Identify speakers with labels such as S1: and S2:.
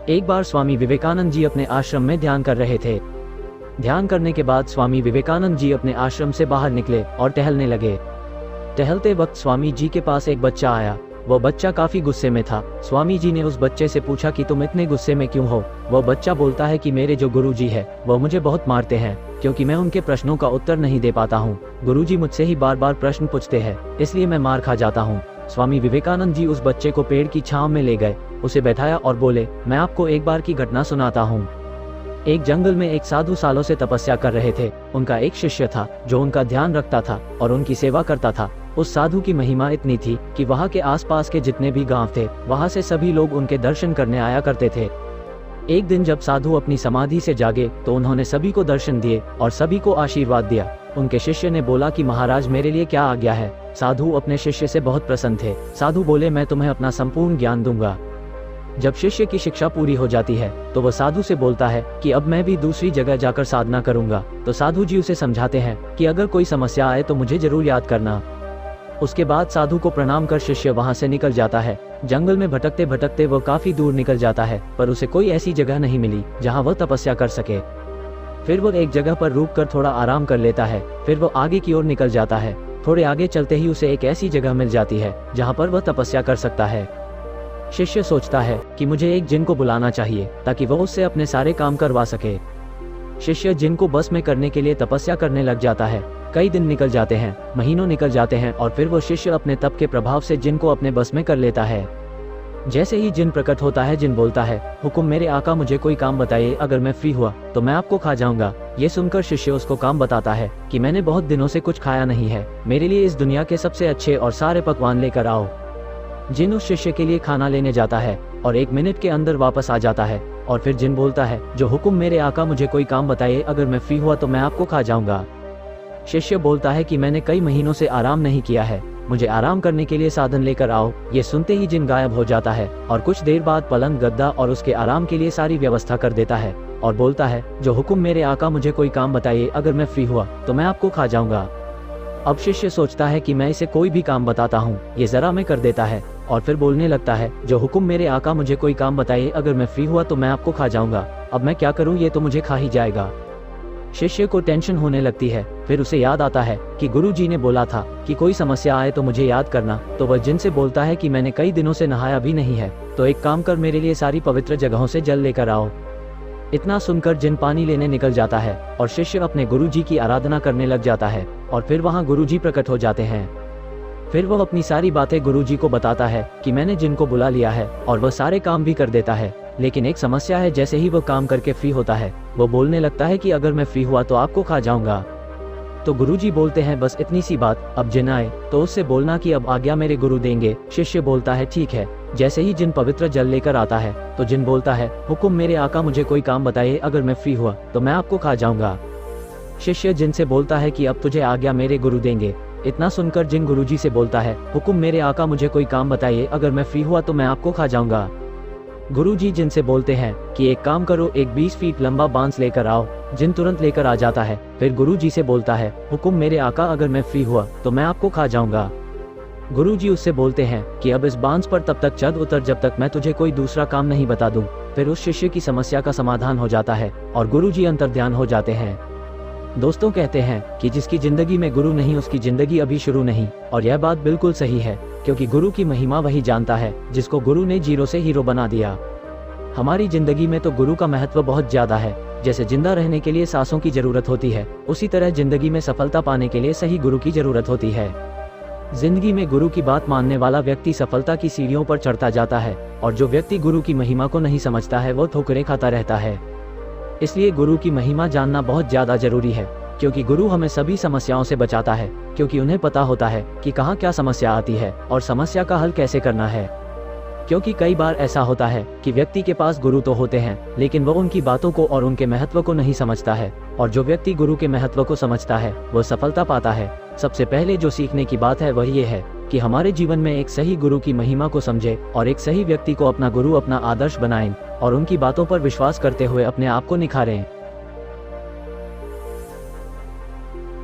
S1: एक बार स्वामी विवेकानंद जी अपने आश्रम में ध्यान कर रहे थे। ध्यान करने के बाद स्वामी विवेकानंद जी अपने आश्रम से बाहर निकले और टहलने लगे। टहलते वक्त स्वामी जी के पास एक बच्चा आया। वह बच्चा काफी गुस्से में था। स्वामी जी ने उस बच्चे से पूछा कि तुम इतने गुस्से में क्यों हो। वह बच्चा बोलता है कि मेरे जो गुरुजी है वह मुझे बहुत मारते हैं क्योंकि मैं उनके प्रश्नों का उत्तर नहीं दे पाता हूँ। गुरुजी मुझसे ही बार बार प्रश्न पूछते हैं, इसलिए मैं मार खा जाता हूँ। स्वामी विवेकानंद जी उस बच्चे को पेड़ की छांव में ले गए, उसे बैठाया और बोले, मैं आपको एक बार की घटना सुनाता हूँ। एक जंगल में एक साधु सालों से तपस्या कर रहे थे। उनका एक शिष्य था जो उनका ध्यान रखता था और उनकी सेवा करता था। उस साधु की महिमा इतनी थी कि वहाँ के आसपास के जितने भी गांव थे वहाँ से सभी लोग उनके दर्शन करने आया करते थे। एक दिन जब साधु अपनी समाधि से जागे तो उन्होंने सभी को दर्शन दिए और सभी को आशीर्वाद दिया। उनके शिष्य ने बोला कि महाराज मेरे लिए क्या आज्ञा है। साधु अपने शिष्य से बहुत प्रसन्न थे। साधु बोले, मैं तुम्हें अपना संपूर्ण ज्ञान दूंगा। जब शिष्य की शिक्षा पूरी हो जाती है तो वह साधु से बोलता है कि अब मैं भी दूसरी जगह जाकर साधना करूंगा। तो साधु जी उसे समझाते हैं कि अगर कोई समस्या आए तो मुझे जरूर याद करना। उसके बाद साधु को प्रणाम कर शिष्य वहां से निकल जाता है। जंगल में भटकते भटकते वह काफी दूर निकल जाता है, पर उसे कोई ऐसी जगह नहीं मिली जहां वह तपस्या कर सके। फिर वह एक जगह पर रुक कर थोड़ा आराम कर लेता है। फिर वह आगे की ओर निकल जाता है। थोड़े आगे चलते ही उसे एक ऐसी जगह मिल जाती है जहाँ पर वह तपस्या कर सकता है। शिष्य सोचता है कि मुझे एक जिन को बुलाना चाहिए ताकि वह उससे अपने सारे काम करवा सके। शिष्य जिन को बस में करने के लिए तपस्या करने लग जाता है। कई दिन निकल जाते हैं, महीनों निकल जाते हैं और फिर वो शिष्य अपने तप के प्रभाव से जिन को अपने बस में कर लेता है। जैसे ही जिन प्रकट होता है, जिन बोलता है, हुकुम मेरे आका मुझे कोई काम बताइए, अगर मैं फ्री हुआ तो मैं आपको खा जाऊंगा। ये सुनकर शिष्य उसको काम बताता है कि मैंने बहुत दिनों से कुछ खाया नहीं है, मेरे लिए इस दुनिया के सबसे अच्छे और सारे पकवान लेकर आओ। जिन उस शिष्य के लिए खाना लेने जाता है और 1 मिनट के अंदर वापस आ जाता है। और फिर जिन बोलता है, जो हुकुम मेरे आका मुझे कोई काम बताइए, अगर मैं फ्री हुआ तो मैं आपको खा जाऊंगा। शिष्य बोलता है कि मैंने कई महीनों से आराम नहीं किया है, मुझे आराम करने के लिए साधन लेकर आओ। ये सुनते ही जिन गायब हो जाता है और कुछ देर बाद पलंग, गद्दा और उसके आराम के लिए सारी व्यवस्था कर देता है और बोलता है, जो हुकुम मेरे आका मुझे कोई काम बताइए, अगर मैं फ्री हुआ तो मैं आपको खा जाऊंगा। अब शिष्य सोचता है कि मैं इसे कोई भी काम बताता हूँ, ये जरा में कर देता है और फिर बोलने लगता है, जो हुकुम मेरे आका मुझे कोई काम बताइए, अगर मैं फ्री हुआ तो मैं आपको खा जाऊंगा। अब मैं क्या करूँ, ये तो मुझे खा ही जाएगा। शिष्य को टेंशन होने लगती है। फिर उसे याद आता है कि गुरु जी ने बोला था कि कोई समस्या आए तो मुझे याद करना। तो वह जिन से बोलता है कि मैंने कई दिनों से नहाया भी नहीं है, तो एक काम कर, मेरे लिए सारी पवित्र जगहों से जल लेकर आओ। इतना सुनकर जिन पानी लेने निकल जाता है और शिष्य अपने गुरु जी की आराधना करने लग जाता है और फिर वहाँ गुरु जी प्रकट हो जाते हैं। फिर वह अपनी सारी बातें गुरु जी को बताता है कि मैंने जिन को बुला लिया है और वह सारे काम भी कर देता है, लेकिन एक समस्या है। जैसे ही वह काम करके फ्री होता है, वो बोलने लगता है कि अगर मैं फ्री हुआ तो आपको खा जाऊंगा। तो गुरुजी बोलते हैं, बस इतनी सी बात, अब जिन आए तो उससे बोलना कि अब आज्ञा मेरे गुरु देंगे। शिष्य बोलता है, ठीक है। जैसे ही जिन पवित्र जल लेकर आता है तो जिन बोलता है, हुकुम मेरे आका मुझे कोई काम बताइए, अगर मैं फ्री हुआ तो मैं आपको खा जाऊंगा। शिष्य जिन से बोलता है कि अब तुझे आज्ञा मेरे गुरु देंगे। इतना सुनकर जिन गुरुजी से बोलता है, हुकुम मेरे आका मुझे कोई काम बताइए, अगर मैं फ्री हुआ तो मैं आपको खा जाऊंगा। गुरुजी जिन से बोलते हैं कि एक काम करो, एक 20 फीट लंबा बांस लेकर आओ। जिन तुरंत लेकर आ जाता है। फिर गुरुजी से बोलता है, हुकुम मेरे आका अगर मैं फ्री हुआ तो मैं आपको खा जाऊंगा। गुरुजी उससे बोलते हैं कि अब इस बांस पर तब तक चढ़ उतर जब तक मैं तुझे कोई दूसरा काम नहीं बता दूं। फिर उस शिष्य की समस्या का समाधान हो जाता है और गुरुजी अंतर्ध्यान हो जाते हैं। दोस्तों कहते हैं कि जिसकी जिंदगी में गुरु नहीं उसकी जिंदगी अभी शुरू नहीं, और यह बात बिल्कुल सही है, क्योंकि गुरु की महिमा वही जानता है जिसको गुरु ने जीरो से हीरो बना दिया। हमारी जिंदगी में तो गुरु का महत्व बहुत ज्यादा है। जैसे जिंदा रहने के लिए सांसों की जरूरत होती है, उसी तरह जिंदगी में सफलता पाने के लिए सही गुरु की जरूरत होती है। जिंदगी में गुरु की बात मानने वाला व्यक्ति सफलता की सीढ़ियों पर चढ़ता जाता है, और जो व्यक्ति गुरु की महिमा को नहीं समझता है वो ठोकरें खाता रहता है। इसलिए गुरु की महिमा जानना बहुत ज्यादा जरूरी है, क्योंकि गुरु हमें सभी समस्याओं से बचाता है, क्योंकि उन्हें पता होता है कि कहाँ क्या समस्या आती है और समस्या का हल कैसे करना है। क्योंकि कई बार ऐसा होता है कि व्यक्ति के पास गुरु तो होते हैं, लेकिन वह उनकी बातों को और उनके महत्व को नहीं समझता है, और जो व्यक्ति गुरु के महत्व को समझता है वह सफलता पाता है। सबसे पहले जो सीखने की बात है वह ये है कि हमारे जीवन में एक सही गुरु की महिमा को समझे और एक सही व्यक्ति को अपना गुरु, अपना आदर्श बनाएं और उनकी बातों पर विश्वास करते हुए अपने आप को निखारें।